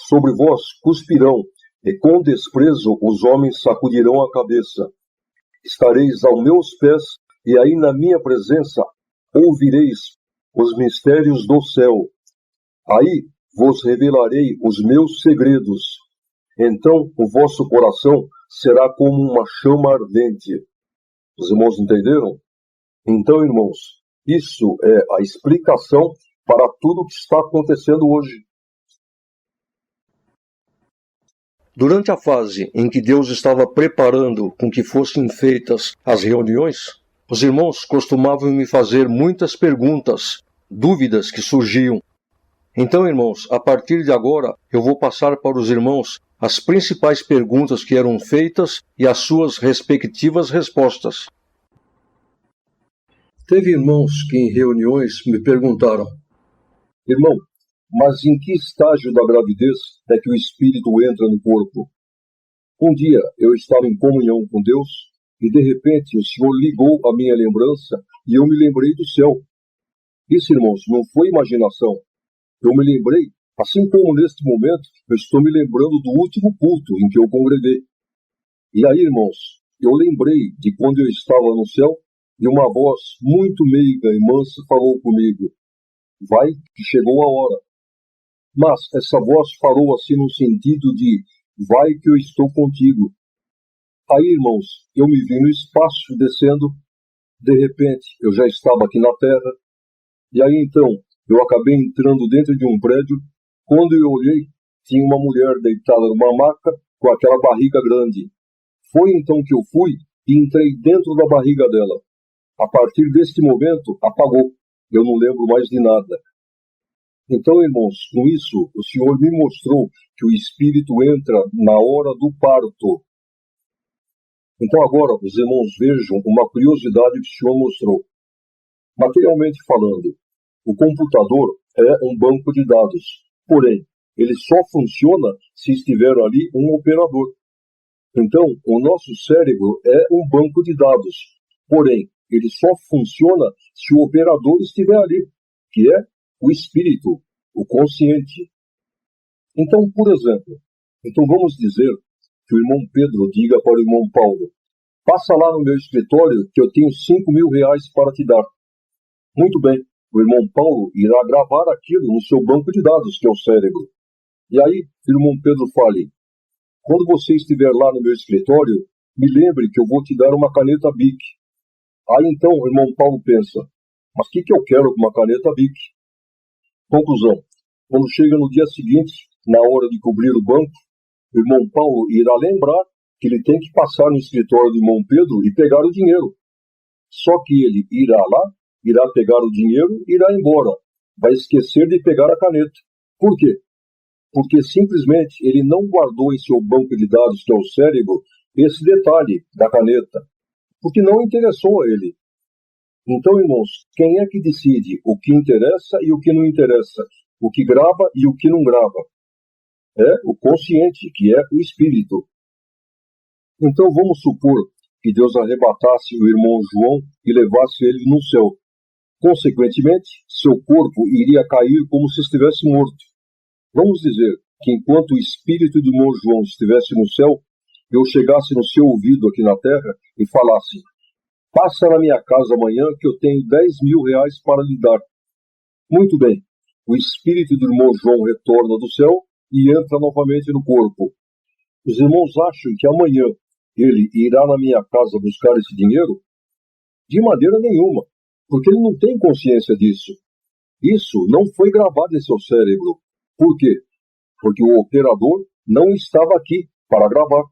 S2: Sobre vós cuspirão, e com desprezo os homens sacudirão a cabeça. Estareis aos meus pés, e aí na minha presença ouvireis os mistérios do céu. Aí vos revelarei os meus segredos. Então o vosso coração será como uma chama ardente. Os irmãos entenderam? Então, irmãos, isso é a explicação para tudo o que está acontecendo hoje.
S1: Durante a fase em que Deus estava preparando com que fossem feitas as reuniões, os irmãos costumavam me fazer muitas perguntas, dúvidas que surgiam. Então, irmãos, a partir de agora, eu vou passar para os irmãos as principais perguntas que eram feitas e as suas respectivas respostas. Teve irmãos que em reuniões me perguntaram:
S2: Irmão, mas em que estágio da gravidez é que o espírito entra no corpo? Um dia eu estava em comunhão com Deus e de repente o Senhor ligou a minha lembrança e eu me lembrei do céu. Isso, irmãos, não foi imaginação. Eu me lembrei, assim como neste momento eu estou me lembrando do último culto em que eu congreguei. E aí, irmãos, eu lembrei de quando eu estava no céu e uma voz muito meiga e mansa falou comigo: vai, que chegou a hora. Mas essa voz falou assim no sentido de: vai que eu estou contigo. Aí, irmãos, eu me vi no espaço descendo, de repente eu já estava aqui na terra, e aí então eu acabei entrando dentro de um prédio. Quando eu olhei, tinha uma mulher deitada numa maca com aquela barriga grande. Foi então que eu fui e entrei dentro da barriga dela. A partir deste momento, apagou. Eu não lembro mais de nada. Então, irmãos, com isso, o Senhor me mostrou que o Espírito entra na hora do parto. Então, agora, os irmãos vejam uma curiosidade que o Senhor mostrou. Materialmente falando, o computador é um banco de dados. Porém, ele só funciona se estiver ali um operador. Então, o nosso cérebro é um banco de dados. Porém, ele só funciona se o operador estiver ali, que é o espírito, o consciente. Então, por exemplo, vamos dizer que o irmão Pedro diga para o irmão Paulo: passa lá no meu escritório que eu tenho 5.000 reais para te dar. Muito bem, o irmão Paulo irá gravar aquilo no seu banco de dados, que é o cérebro. E aí, o irmão Pedro fale: quando você estiver lá no meu escritório, me lembre que eu vou te dar uma caneta Bic. Aí então o irmão Paulo pensa: mas o que eu quero com uma caneta Bic? Conclusão: quando chega no dia seguinte, na hora de cobrir o banco, o irmão Paulo irá lembrar que ele tem que passar no escritório do irmão Pedro e pegar o dinheiro. Só que ele irá lá, irá pegar o dinheiro e irá embora. Vai esquecer de pegar a caneta. Por quê? Porque simplesmente ele não guardou em seu banco de dados, que é o cérebro, esse detalhe da caneta. Porque não interessou a ele. Então, irmãos, quem é que decide o que interessa e o que não interessa? O que grava e o que não grava? É o consciente, que é o espírito. Então, vamos supor que Deus arrebatasse o irmão João e levasse ele no céu. Consequentemente, seu corpo iria cair como se estivesse morto. Vamos dizer que enquanto o espírito do irmão João estivesse no céu, eu chegasse no seu ouvido aqui na terra e falasse: passa na minha casa amanhã que eu tenho 10.000 reais para lhe dar. Muito bem, o espírito do irmão João retorna do céu e entra novamente no corpo. Os irmãos acham que amanhã ele irá na minha casa buscar esse dinheiro? De maneira nenhuma, porque ele não tem consciência disso. Isso não foi gravado em seu cérebro. Por quê? Porque o operador não estava aqui para gravar.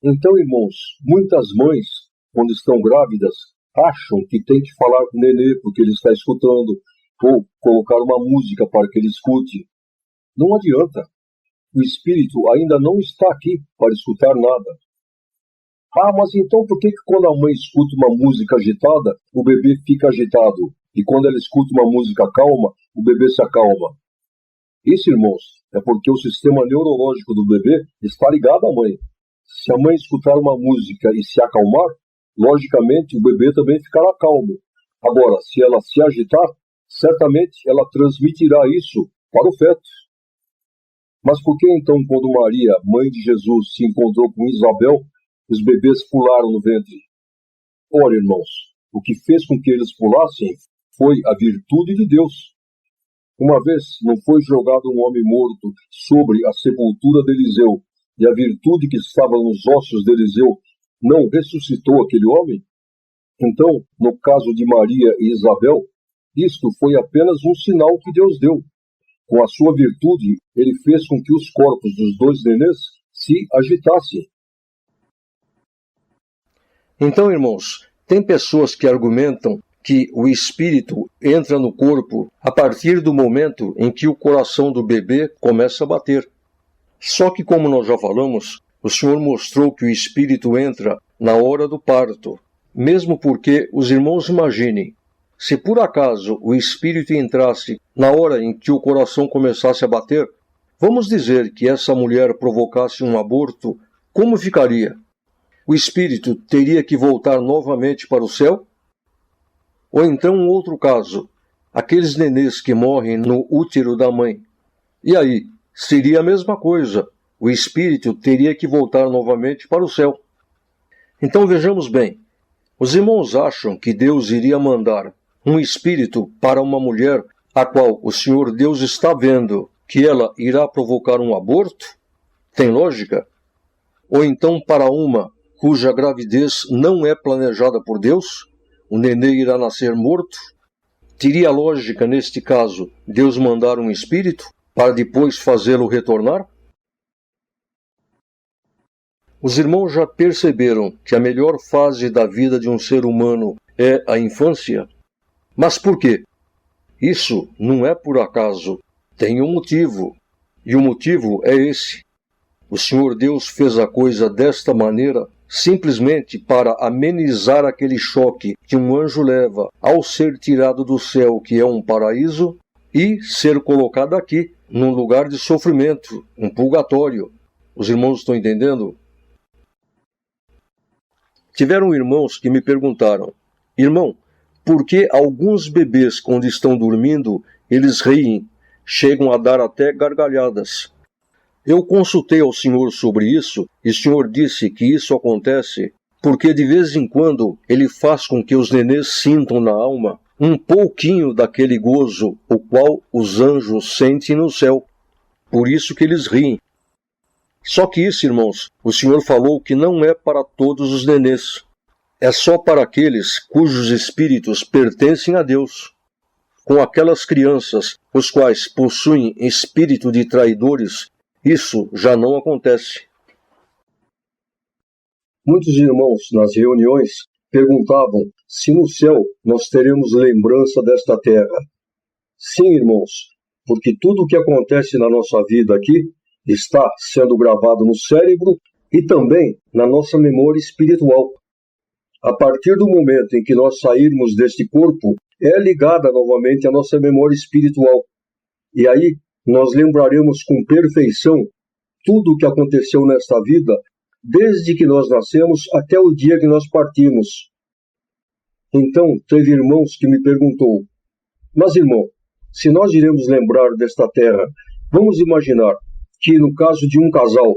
S2: Então, irmãos, muitas mães, quando estão grávidas, acham que tem que falar com o nenê porque ele está escutando, ou colocar uma música para que ele escute. Não adianta. O espírito ainda não está aqui para escutar nada. Ah, mas então por que quando a mãe escuta uma música agitada, o bebê fica agitado? E quando ela escuta uma música calma, o bebê se acalma? Isso, irmãos, é porque o sistema neurológico do bebê está ligado à mãe. Se a mãe escutar uma música e se acalmar, logicamente o bebê também ficará calmo. Agora, se ela se agitar, certamente ela transmitirá isso para o feto. Mas por que então, quando Maria, mãe de Jesus, se encontrou com Isabel, os bebês pularam no ventre? Ora, irmãos, o que fez com que eles pulassem foi a virtude de Deus. Uma vez não foi jogado um homem morto sobre a sepultura de Eliseu, e a virtude que estava nos ossos de Eliseu não ressuscitou aquele homem? Então, no caso de Maria e Isabel, isto foi apenas um sinal que Deus deu. com a sua virtude, ele fez com que os corpos dos dois nenês se agitassem.
S1: Então, irmãos, tem pessoas que argumentam que o espírito entra no corpo a partir do momento em que o coração do bebê começa a bater. Só que, como nós já falamos, o Senhor mostrou que o espírito entra na hora do parto, mesmo porque os irmãos imaginem, se por acaso o espírito entrasse na hora em que o coração começasse a bater, vamos dizer que essa mulher provocasse um aborto, como ficaria? O espírito teria que voltar novamente para o céu? Ou então um outro caso, aqueles nenês que morrem no útero da mãe. E aí, seria a mesma coisa, o espírito teria que voltar novamente para o céu. Então vejamos bem, os irmãos acham que Deus iria mandar um espírito para uma mulher a qual o Senhor Deus está vendo que ela irá provocar um aborto? Tem lógica? Ou então para uma cuja gravidez não é planejada por Deus, o nenê irá nascer morto? Teria lógica, neste caso, Deus mandar um espírito para depois fazê-lo retornar? Os irmãos já perceberam que a melhor fase da vida de um ser humano é a infância? Mas por quê? Isso não é por acaso, tem um motivo. E o motivo é esse. O Senhor Deus fez a coisa desta maneira simplesmente para amenizar aquele choque que um anjo leva ao ser tirado do céu, que é um paraíso, e ser colocado aqui, num lugar de sofrimento, um purgatório. Os irmãos estão entendendo? Tiveram irmãos que me perguntaram, irmão, por que alguns bebês, quando estão dormindo, eles riem, chegam a dar até gargalhadas? Eu consultei ao Senhor sobre isso, e o Senhor disse que isso acontece porque de vez em quando Ele faz com que os nenês sintam na alma um pouquinho daquele gozo, o qual os anjos sentem no céu. Por isso que eles riem. Só que isso, irmãos, o Senhor falou que não é para todos os nenês. É só para aqueles cujos espíritos pertencem a Deus. Com aquelas crianças, os quais possuem espírito de traidores, isso já não acontece.
S2: Muitos irmãos, nas reuniões, perguntavam se no céu nós teremos lembrança desta terra. Sim, irmãos, porque tudo o que acontece na nossa vida aqui está sendo gravado no cérebro e também na nossa memória espiritual. A partir do momento em que nós sairmos deste corpo, é ligada novamente à nossa memória espiritual. E aí nós lembraremos com perfeição tudo o que aconteceu nesta vida, desde que nós nascemos até o dia que nós partimos. Então, teve irmãos que me perguntou, mas irmão, se nós iremos lembrar desta terra, vamos imaginar que no caso de um casal,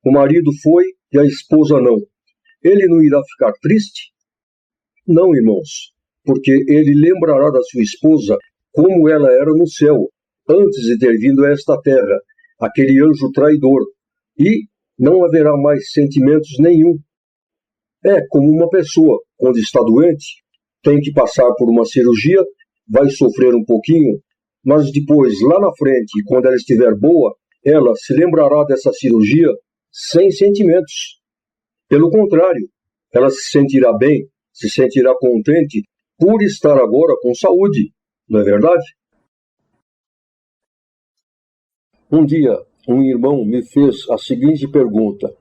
S2: o marido foi e a esposa não. Ele não irá ficar triste? Não, irmãos, porque ele lembrará da sua esposa como ela era no céu, antes de ter vindo a esta terra, aquele anjo traidor, e não haverá mais sentimentos nenhum. É como uma pessoa, quando está doente, tem que passar por uma cirurgia, vai sofrer um pouquinho, mas depois, lá na frente, quando ela estiver boa, ela se lembrará dessa cirurgia sem sentimentos. Pelo contrário, ela se sentirá bem, se sentirá contente por estar agora com saúde, não é verdade?
S1: Um dia, um irmão me fez a seguinte pergunta.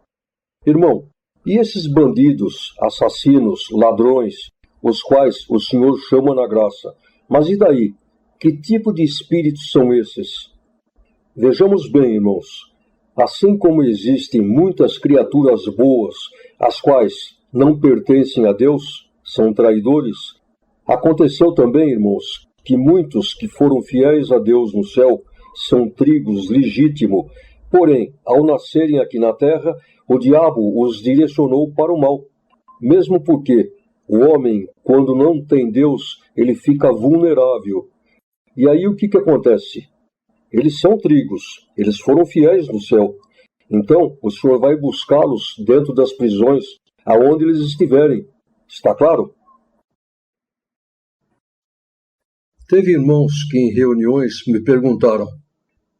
S1: Irmão, e esses bandidos, assassinos, ladrões, os quais o Senhor chama na graça, mas e daí? Que tipo de espíritos são esses? Vejamos bem, irmãos, assim como existem muitas criaturas boas, as quais não pertencem a Deus, são traidores, aconteceu também, irmãos, que muitos que foram fiéis a Deus no céu são trigos legítimos, porém, ao nascerem aqui na terra, o diabo os direcionou para o mal, mesmo porque o homem, quando não tem Deus, ele fica vulnerável. E aí o que acontece? Eles são trigos, eles foram fiéis no céu. Então, o Senhor vai buscá-los dentro das prisões, aonde eles estiverem. Está claro? Teve irmãos que em reuniões me perguntaram,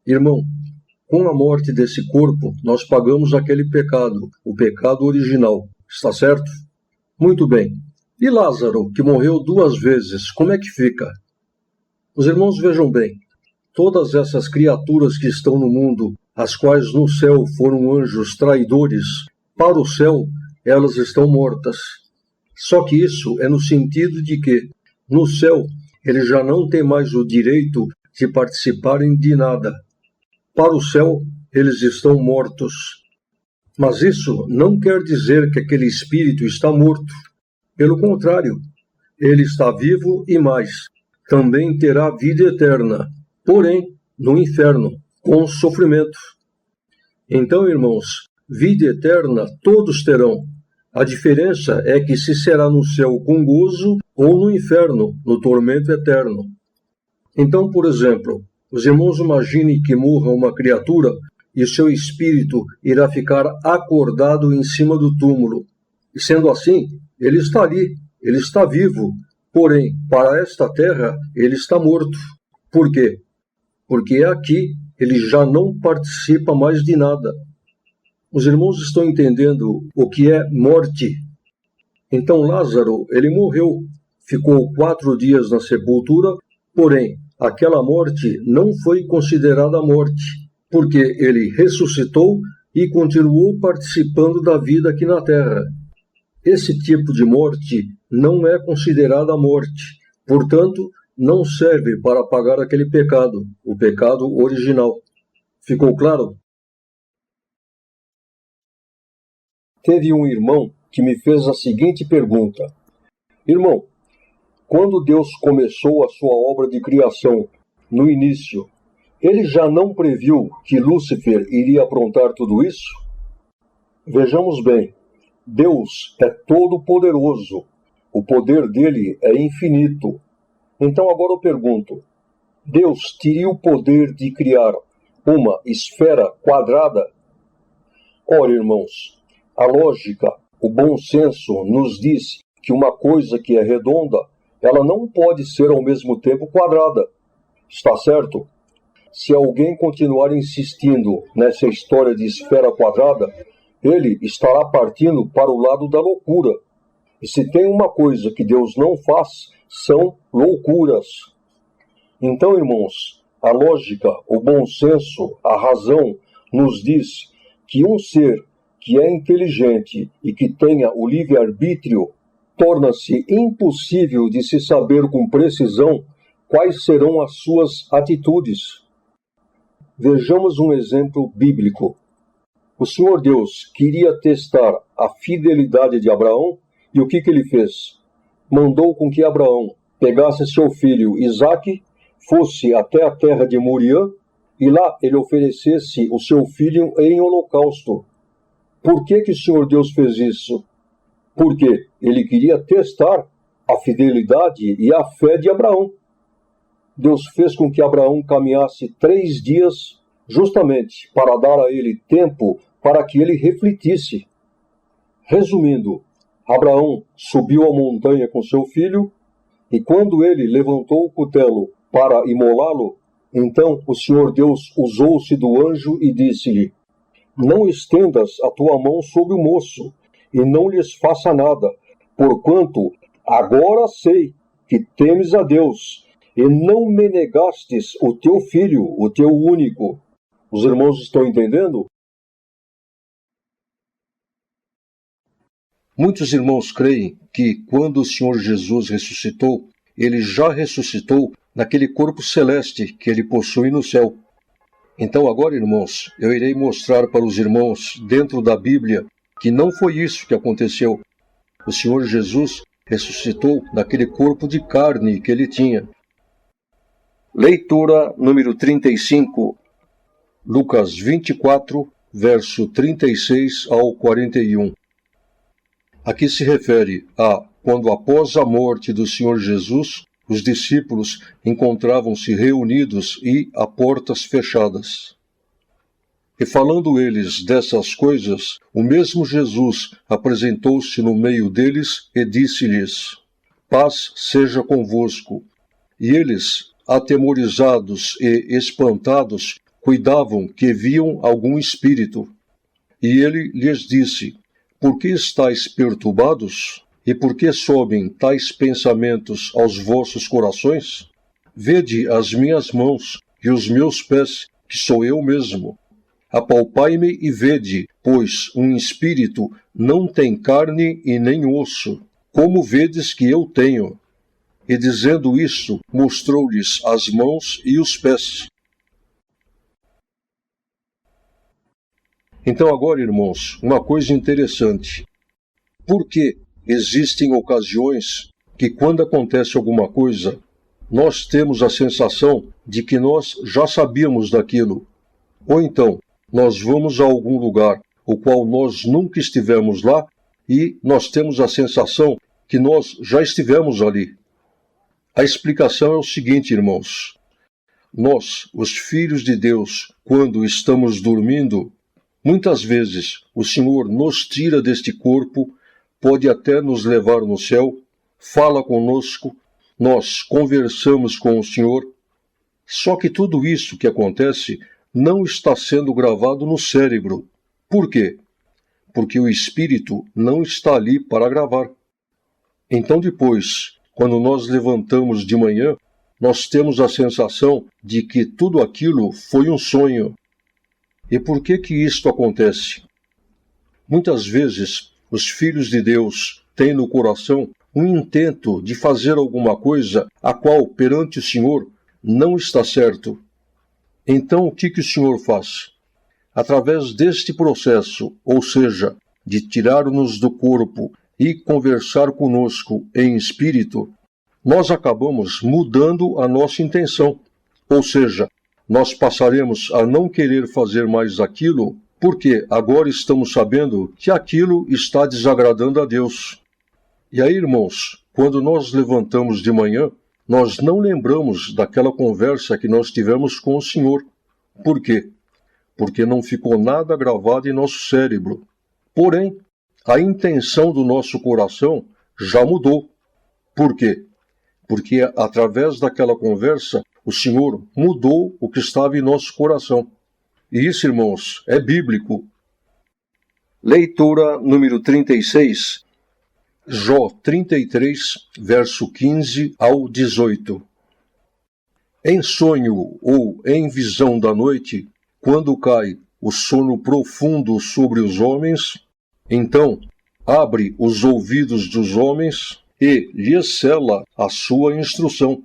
S1: Irmão, com a morte desse corpo, nós pagamos aquele pecado, o pecado original. Está certo? Muito bem. E Lázaro, que morreu 2 vezes, como é que fica? Os irmãos vejam bem. Todas essas criaturas que estão no mundo, as quais no céu foram anjos traidores, para o céu elas estão mortas. Só que isso é no sentido de que, no céu, eles já não têm mais o direito de participarem de nada. Para o céu, eles estão mortos. Mas isso não quer dizer que aquele espírito está morto. Pelo contrário, ele está vivo e mais. Também terá vida eterna, porém, no inferno, com sofrimento. Então, irmãos, vida eterna todos terão. A diferença é que se será no céu com gozo ou no inferno, no tormento eterno. Então, por exemplo, os irmãos imaginem que morra uma criatura e seu espírito irá ficar acordado em cima do túmulo. E sendo assim, ele está ali, ele está vivo, porém, para esta terra, ele está morto. Por quê? Porque aqui ele já não participa mais de nada. Os irmãos estão entendendo o que é morte? Então Lázaro, ele morreu, ficou 4 dias na sepultura, porém, aquela morte não foi considerada morte, porque ele ressuscitou e continuou participando da vida aqui na terra. Esse tipo de morte não é considerada morte, portanto, não serve para pagar aquele pecado, o pecado original. Ficou claro? Teve um irmão que me fez a seguinte pergunta: Irmão, quando Deus começou a sua obra de criação, no início, ele já não previu que Lúcifer iria aprontar tudo isso? Vejamos bem, Deus é todo-poderoso, o poder dele é infinito. Então agora eu pergunto, Deus teria o poder de criar uma esfera quadrada? Ora, irmãos, a lógica, o bom senso nos diz que uma coisa que é redonda, ela não pode ser ao mesmo tempo quadrada. Está certo? Se alguém continuar insistindo nessa história de esfera quadrada, ele estará partindo para o lado da loucura. E se tem uma coisa que Deus não faz, são loucuras. Então, irmãos, a lógica, o bom senso, a razão nos diz que um ser que é inteligente e que tenha o livre-arbítrio, torna-se impossível de se saber com precisão quais serão as suas atitudes. Vejamos um exemplo bíblico. O Senhor Deus queria testar a fidelidade de Abraão e o que ele fez? Mandou com que Abraão pegasse seu filho Isaque, fosse até a terra de Moriã e lá ele oferecesse o seu filho em holocausto. Por que o Senhor Deus fez isso? Porque ele queria testar a fidelidade e a fé de Abraão. Deus fez com que Abraão caminhasse 3 dias justamente para dar a ele tempo para que ele refletisse. Resumindo, Abraão subiu a montanha com seu filho e quando ele levantou o cutelo para imolá-lo, então o Senhor Deus usou-se do anjo e disse-lhe: Não estendas a tua mão sobre o moço, e não lhes faça nada, porquanto agora sei que temes a Deus, e não me negastes o teu filho, o teu único. Os irmãos estão entendendo? Muitos irmãos creem que quando o Senhor Jesus ressuscitou, ele já ressuscitou naquele corpo celeste que ele possui no céu. Então agora, irmãos, eu irei mostrar para os irmãos dentro da Bíblia que não foi isso que aconteceu. O Senhor Jesus ressuscitou naquele corpo de carne que ele tinha. Leitura número 35, Lucas 24, verso 36 ao 41. Aqui se refere a quando após a morte do Senhor Jesus, os discípulos encontravam-se reunidos e a portas fechadas. E falando eles dessas coisas, o mesmo Jesus apresentou-se no meio deles e disse-lhes: Paz seja convosco. E eles, atemorizados e espantados, cuidavam que viam algum espírito. E ele lhes disse: Por que estáis perturbados? E por que sobem tais pensamentos aos vossos corações? Vede as minhas mãos e os meus pés, que sou eu mesmo. Apalpai-me e vede, pois um espírito não tem carne e nem osso, como vedes que eu tenho. E dizendo isso, mostrou-lhes as mãos e os pés. Então agora, irmãos, uma coisa interessante. Por que existem ocasiões que, quando acontece alguma coisa, nós temos a sensação de que nós já sabíamos daquilo? Ou então, nós vamos a algum lugar, o qual nós nunca estivemos lá, e nós temos a sensação que nós já estivemos ali. A explicação é o seguinte, irmãos. Nós, os filhos de Deus, quando estamos dormindo, muitas vezes o Senhor nos tira deste corpo, pode até nos levar no céu, fala conosco, nós conversamos com o Senhor. Só que tudo isso que acontece não está sendo gravado no cérebro. Por quê? Porque o Espírito não está ali para gravar. Então depois, quando nós levantamos de manhã, nós temos a sensação de que tudo aquilo foi um sonho. E por que isto acontece? Muitas vezes, os filhos de Deus têm no coração um intento de fazer alguma coisa a qual, perante o Senhor, não está certo. Então, o que o Senhor faz? Através deste processo, ou seja, de tirar-nos do corpo e conversar conosco em espírito, nós acabamos mudando a nossa intenção. Ou seja, nós passaremos a não querer fazer mais aquilo, porque agora estamos sabendo que aquilo está desagradando a Deus. E aí, irmãos, quando nós levantamos de manhã, nós não lembramos daquela conversa que nós tivemos com o Senhor. Por quê? Porque não ficou nada gravado em nosso cérebro. Porém, a intenção do nosso coração já mudou. Por quê? Porque através daquela conversa, o Senhor mudou o que estava em nosso coração. E isso, irmãos, é bíblico. Leitura número 36, Jó 33, verso 15 ao 18. Em sonho ou em visão da noite, quando cai o sono profundo sobre os homens, então abre os ouvidos dos homens e lhes sela a sua instrução,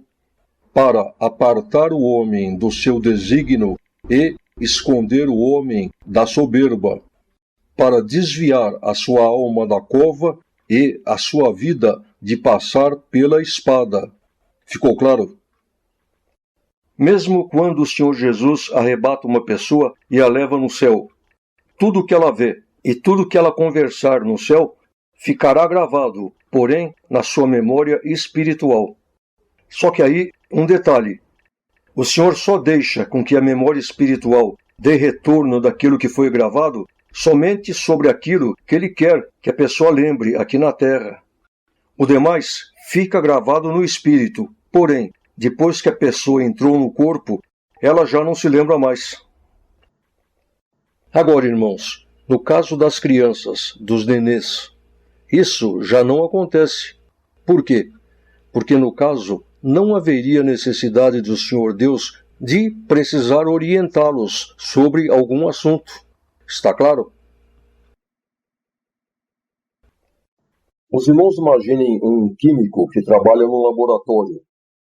S1: para apartar o homem do seu desígnio e esconder o homem da soberba, para desviar a sua alma da cova e a sua vida de passar pela espada. Ficou claro? Mesmo quando o Senhor Jesus arrebata uma pessoa e a leva no céu, tudo que ela vê e tudo que ela conversar no céu ficará gravado, porém, na sua memória espiritual. Só que aí, um detalhe. O Senhor só deixa com que a memória espiritual dê retorno daquilo que foi gravado somente sobre aquilo que Ele quer que a pessoa lembre aqui na terra. O demais fica gravado no espírito, porém, depois que a pessoa entrou no corpo, ela já não se lembra mais. Agora, irmãos, no caso das crianças, dos nenês, isso já não acontece. Por quê? Porque no caso, não haveria necessidade do Senhor Deus de precisar orientá-los sobre algum assunto. Está claro?
S2: Os irmãos imaginem um químico que trabalha no laboratório.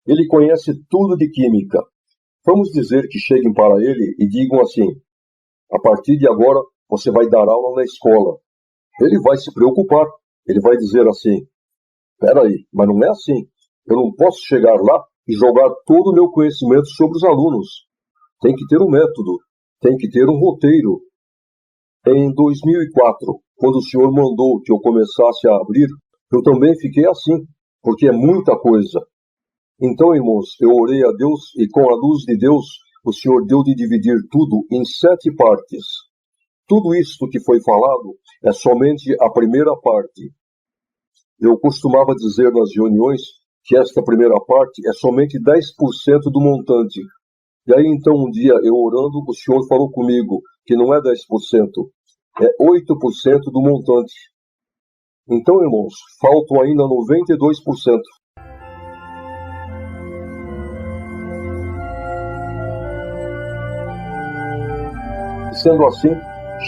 S2: Ele conhece tudo de química. Vamos dizer que cheguem para ele e digam assim: a partir de agora você vai dar aula na escola. Ele vai se preocupar. Ele vai dizer assim: espera aí, mas não é assim. Eu não posso chegar lá e jogar todo o meu conhecimento sobre os alunos. Tem que ter um método, tem que ter um roteiro. Em 2004, quando o Senhor mandou que eu começasse a abrir, eu também fiquei assim, porque é muita coisa. Então, irmãos, eu orei a Deus e com a luz de Deus, o Senhor deu de dividir tudo em 7 partes. Tudo isto que foi falado é somente a primeira parte. Eu costumava dizer nas reuniões que esta primeira parte é somente 10% do montante. E aí então um dia eu orando, o Senhor falou comigo que não é 10%, é 8% do montante. Então, irmãos, faltam ainda 92%. E sendo assim,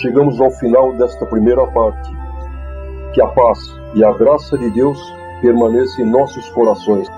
S2: chegamos ao final desta primeira parte. Que a paz e a graça de Deus permaneçam em nossos corações.